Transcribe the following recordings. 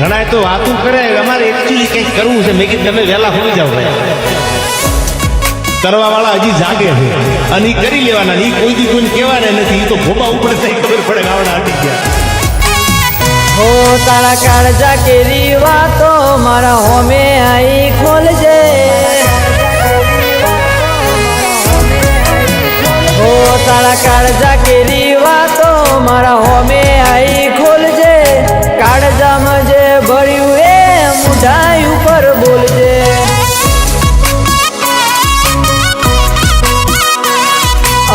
ઘણા તો વાતું કરે અમારે એકચ્યુઅલી કંઈક કરવું છે મેં કીધું તમે વહેલા હોઈ જાઓ ભાઈ કરવા વાળા હજી જાગે છે અને એ કરી લેવાના એ કોઈ દી કોઈને કહેવાના નથી એ તો ભોબા ઉપર થઈ ખબર પડે ગાવડા હટી ગયા હો તારા કાળજા કેરી વાતો મારા હોમે આઈ ખોલજે હો તારા કાળજા કેરી વાતો મારા હોમે આઈ ખોલજે કાળજામાં જે ભર્યું એ મુઢાઈ ઉપર બોલજે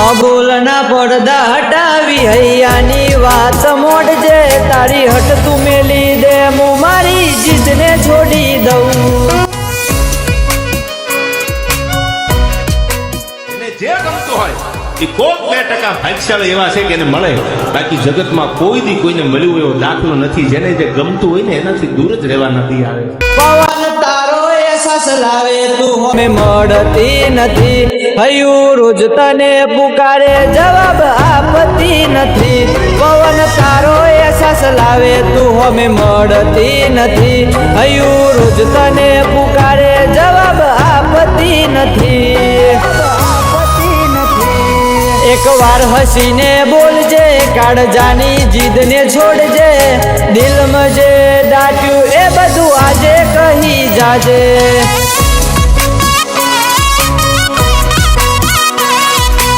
અબોલના પડદા હટાવી હૈયાની વાત મોડજે તારી હટ તું મેલી દે હું મારી જીદને છોડી દઉં જે ગમતું હોય એ કોક 2% ભાગ્યશાળી એવા છે કે એને મળે બાકી જગતમાં કોઈ દી કોઈને મળ્યું એવો દાખલો નથી જેને જે ગમતું હોય ને એનાથી દૂર જ રહેવા નથી આવે પવન તારો એહસાસ લાવે તું હમે મળતી નથી હયું રોજ તને પુકારે જવાબ આપતી નથી પવન તારો એહસાસ લાવે તું હમે મળતી નથી હયું રોજ તને પુકારે જવાબ આપતી નથી એક વાર હસીને બોલજે કાળજાની જીદને છોડજે દિલમાં જે દાટ્યું એ બધું આજે કહી જાજે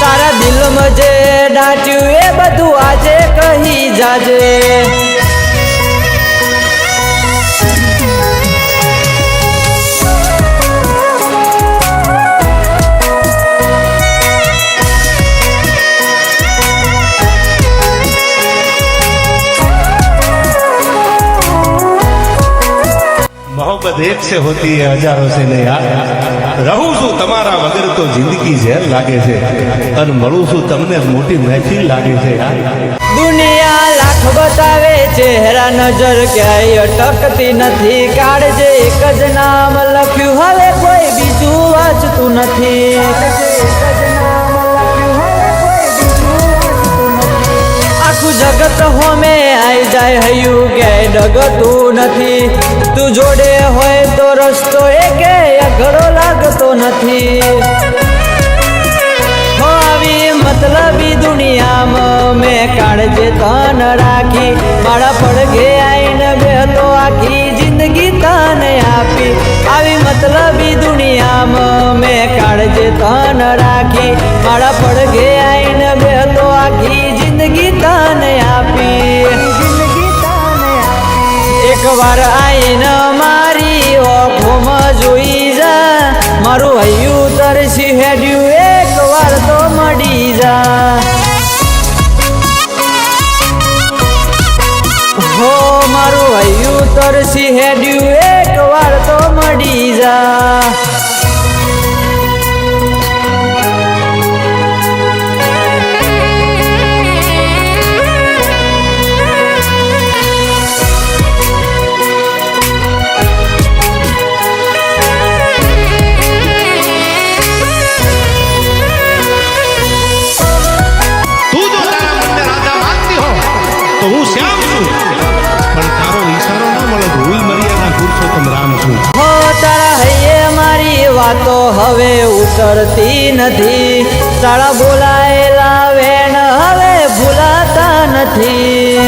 તારા દિલમાં જે દાટ્યું એ બધું આજે કહી જાજે मोहब्बत एक से होती है हजारों से नहीं यार रहूं છું તમારા વગર તો જિંદગી ઝેર લાગે છે અને મળું છું તમને મોટી મહેફિલ લાગે છે યાર દુનિયા લાખ બતાવે ચહેરા નજર ક્યાંય અટકતી નથી કાઢજે એક જ નામ લખ્યું હવે કોઈ બીજું વાંચતું નથી આખું જગત હોમે આઈ જાય હયું ક્યાંય ડગતું નથી તું જોડે હોય તો રસ્તો એકે અઘરો લાગતો નથી આવી મતલબી દુનિયામાં મેં કાળજે તન રાખી મારા પડઘે આઈને બેહતો આખી જિંદગી તને આપી આવી મતલબી દુનિયામાં મેં કાળજે તન રાખી મારા પડઘે આઈને બેહતો આખી જિંદગી તને આપી એક વાર આઈને મારી ઓખોમાં જોઈ જા મારું હૈયું તરસી હેડ્યું એક વાર તો મળી જા હો મારું હૈયું તરસી હેડ્યું એક વાર તો મળી જા તો હું શ્યામ છું પણ તારો ઈશારો ન મળે હું મર્યાદા પુરુષોત્તમ રામ છું હો તારા હૈયે મારી વાતો હવે ઉતરતી નથી તારા બોલાયેલા વેણ હવે ભૂલાતા નથી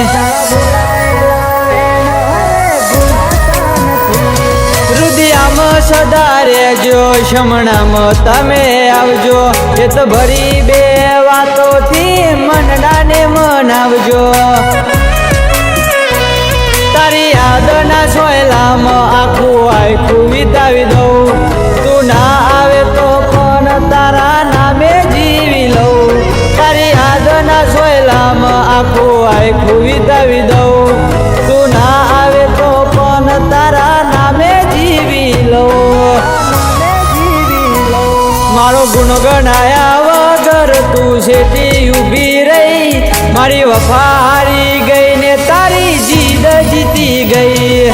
રુદિયામાં સદા રહેજો શમણામાં તમે આવજો એ તો ભરી બે વાતોથી મનડાને મનાવજો તારી યાદના સોયલામાં આખું વિતાવી દઉં તું ના આવે તો પણ તારા નામે જીવી લઉં તારી યાદના સોયલામાં આખું વિતાવી દઉં તું ના આવે તો પણ તારા નામે જીવી લઉં મારો ગુણ ગણાયા વગર તું છેટી ઊભી રહી મારી વફા હારી ગઈ ને તારી જીદ જીતી ગઈ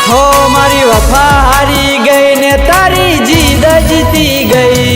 હો મારી વફા હારી ગઈ ને તારી જીદ જીતી ગઈ